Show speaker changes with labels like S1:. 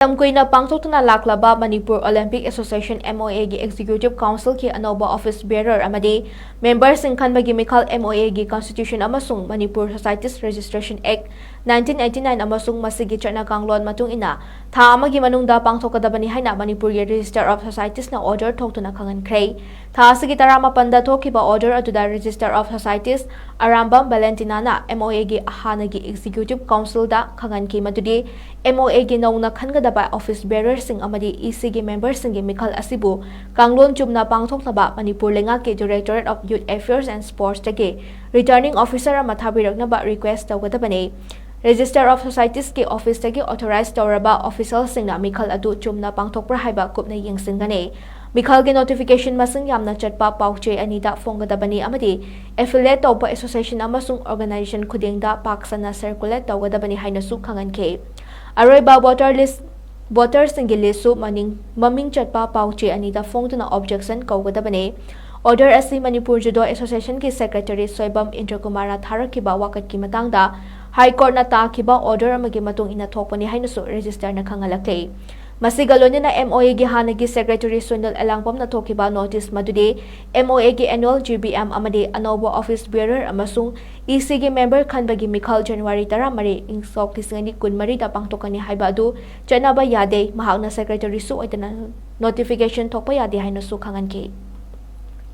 S1: ꯇꯝꯀꯨꯏꯅ ꯄꯥꯡꯊꯣꯛꯇꯨꯅ ꯂꯥꯛꯂꯕ Manipur Olympic association (MOAꯒꯤ executive ꯀꯥꯎꯟꯁꯤꯜꯒꯤ ꯑꯅꯧꯕ ꯑꯣꯐꯤꯁ ꯕꯦꯌꯔꯔ ꯑꯃꯗꯤ ꯃꯦꯝꯕꯔꯁꯤꯡ ꯈꯟꯕꯒꯤ ꯃꯤꯈꯜ MOAꯒꯤ ꯀꯟꯁꯇꯤꯇ꯭ꯌꯨꯁꯟ ꯑꯃꯁꯨꯡ ꯃꯅꯤꯄꯨꯔ ꯁꯣꯁꯥꯏꯇꯤꯁ ꯔꯦꯖꯤꯁꯇ꯭ꯔꯦꯁꯟ ꯑꯦꯛ 1989 ꯑꯃꯁꯨꯡ ꯃꯁꯤꯒꯤ ꯆꯠꯅ-ꯀꯥꯡꯂꯣꯟ ꯃꯇꯨꯡ ꯏꯟꯅ ꯊꯥ ꯑꯃꯒꯤ ꯃꯅꯨꯡꯗ ꯄꯥꯡꯊꯣꯛꯀꯗꯕꯅꯤ ꯍꯥꯏꯅ ꯃꯅꯤꯄꯨꯔꯒꯤ ꯔꯦꯖꯤꯁꯇꯔ ꯑꯣꯐ ꯁꯣꯁꯥꯏꯇꯤꯁꯅ ꯑꯣꯔꯗꯔ ꯊꯣꯛꯇꯨꯅ ꯈꯪꯍꯟꯈ꯭ꯔꯦ꯫ ꯊꯥ ꯑꯁꯤꯒꯤ 19ꯗ ꯊꯣꯛꯈꯤꯕ ꯑꯣꯔꯗꯔ ꯑꯗꯨꯗ ꯔꯦꯖꯤꯁꯇꯔ ꯑꯣꯐ ꯁꯣꯁꯥꯏꯇꯤꯁ ꯑꯔꯥꯝꯕꯝ ꯚꯦꯂꯦꯟꯇꯤꯅꯥꯅ MOAꯒꯤ ꯍꯥꯟꯅꯒꯤ ꯑꯦꯛꯖꯤꯀ꯭ꯌꯨꯇꯤꯕ ꯀꯥꯎꯟꯁꯤꯜꯗ ꯈꯪꯍꯟꯈꯤ ꯃꯗꯨꯗꯤ MOAꯒꯤ ꯅꯧꯅ ꯈꯟꯒꯗꯕ ꯑꯣꯐꯤꯁ ꯕꯦꯌꯔꯔꯁꯤꯡ ꯑꯃꯗꯤ ECꯒꯤ ꯃꯦꯝꯕꯔꯁꯤꯡꯒꯤ ꯃꯤꯈꯜ ꯑꯁꯤꯕꯨ ꯀꯥꯡꯂꯣꯟ ꯆꯨꯝꯅ ꯄꯥꯡꯊꯣꯛꯅꯕ ꯃꯅꯤꯄꯨꯔ ꯂꯩꯉꯥꯛꯀꯤ directorate of youth affairs and ꯁ꯭ꯄꯣꯔꯠꯁꯇꯒꯤ ꯔꯤꯇꯔꯅꯤꯡ ꯑꯣꯐꯤꯁꯥꯔ ꯑꯃ ꯊꯥꯕꯤꯔꯛꯅꯕ ꯔꯤꯀ꯭ꯋꯦꯁꯠ ꯇꯧꯒꯗꯕꯅꯤ꯫ ꯔꯦꯖꯤꯁꯇꯔ ꯑꯣꯐ ꯁꯣꯁꯥꯏꯇꯤꯁꯀꯤ ꯑꯣꯐꯤꯁꯇꯒꯤ ꯑꯣꯊꯣꯔꯥꯏꯖ ꯇꯧꯔꯕ ꯑꯣꯐꯤꯁꯤꯌꯦꯜꯁꯤꯡꯅ ꯃꯤꯈꯜ ꯑꯗꯨ ꯆꯨꯝꯅ ꯄꯥꯡꯊꯣꯛꯄ꯭ꯔꯥ ꯍꯥꯏꯕ ꯀꯨꯞꯅ ꯌꯦꯡꯁꯤꯟꯒꯅꯤ꯫ ꯃꯤꯈꯜꯒꯤ ꯅꯣꯇꯤꯐꯤꯀꯦꯁꯟ ꯃꯁꯤꯡ ꯌꯥꯝꯅ ꯆꯠꯄ ꯄꯥꯎꯆꯦ ꯑꯅꯤꯗ ꯐꯣꯡꯒꯗꯕꯅꯤ ꯑꯃꯗꯤ ꯑꯦꯐꯤꯂꯤꯌꯦꯠ ꯇꯧꯕ ꯑꯦꯁꯣꯁꯤꯌꯦꯁꯟ ꯑꯃꯁꯨꯡ ꯑꯣꯔꯒꯅꯥꯏꯖꯦꯁꯟ ꯈꯨꯗꯤꯡꯗ ꯄꯥꯛ ꯁꯟꯅ ꯁꯔꯀꯨꯂꯦꯠ ꯇꯧꯒꯗꯕꯅꯤ ꯍꯥꯏꯅꯁꯨ ꯈꯪꯍꯟꯈꯤ꯫ ꯑꯔꯣꯏꯕ ꯚꯣꯇꯔꯁꯤꯡꯒꯤ ꯂꯤꯁ꯭ꯠꯁꯨ ꯃꯃꯤꯡ ꯆꯠꯄ ꯄꯥꯎꯆꯦ ꯑꯅꯤꯗ ꯐꯣꯡꯗꯨꯅ ꯑꯣꯕꯖꯦꯛꯁꯟ ꯀꯧꯒꯗꯕꯅꯤ꯫ ꯑꯣꯔꯗꯔ ꯑꯁꯤ ꯃꯅꯤꯄꯨꯔ ꯖꯨꯗꯣ ꯑꯦꯁꯣꯁꯤꯌꯦꯁꯟꯒꯤ ꯁꯦꯀ꯭ꯔꯦꯇꯔꯤ ꯁꯣꯏꯕꯝ ꯏꯟꯗ꯭ꯔꯀꯨꯃꯥꯔꯅ ꯊꯥꯔꯛꯈꯤꯕ ꯋꯥꯀꯠꯀꯤ ꯃꯇꯥꯡꯗ ꯍꯥꯏꯀꯣꯔꯠꯅ ꯇꯥꯈꯤꯕ ꯑꯣꯔꯗꯔ ꯑꯃꯒꯤ ꯃꯇꯨꯡ ꯏꯟꯅ ꯊꯣꯛꯄꯅꯤ ꯍꯥꯏꯅꯁꯨ ꯔꯦꯖꯤꯁꯇꯔꯅ ꯈꯪꯍꯜꯂꯛꯂꯤ꯫ ꯃꯁꯤꯒ ꯂꯣꯏꯅꯅ MOAꯒꯤ ꯍꯥꯟꯅꯒꯤ ꯁꯦꯀ꯭ꯔꯦꯇꯔꯤ ꯁꯨꯅꯤꯜ ꯑꯦꯂꯥꯡꯕꯝꯅ ꯊꯣꯛꯈꯤꯕ ꯅꯣꯇꯤꯁ ꯃꯗꯨꯗꯤ MOAꯒꯤ ꯑꯦꯅꯨꯑꯦꯜ GBM ꯑꯃꯗꯤ ꯑꯅꯧꯕ ꯑꯣꯐꯤꯁ ꯕꯦꯌꯔꯔ ꯑꯃꯁꯨꯡ ECꯒꯤ ꯃꯦꯝꯕꯔ ꯈꯟꯕꯒꯤ ꯃꯤꯈꯜ ꯖꯅꯨꯋꯥꯔꯤ 13, ꯁꯣꯛ 2024ꯗ ꯄꯥꯡꯊꯣꯛꯀꯅꯤ ꯍꯥꯏꯕ ꯑꯗꯨ ꯆꯠꯅꯕ ꯌꯥꯗꯦ, ꯃꯍꯥꯛꯅ ꯁꯦꯀ꯭ꯔꯦꯇꯔꯤꯁꯨ ꯑꯣꯏꯗꯅ ꯅꯣꯇꯤꯐꯤꯀꯦꯁꯟ ꯊꯣꯛꯄ ꯌꯥꯗꯦ ꯍꯥꯏꯅꯁꯨ ꯈꯪꯍꯟꯈꯤ꯫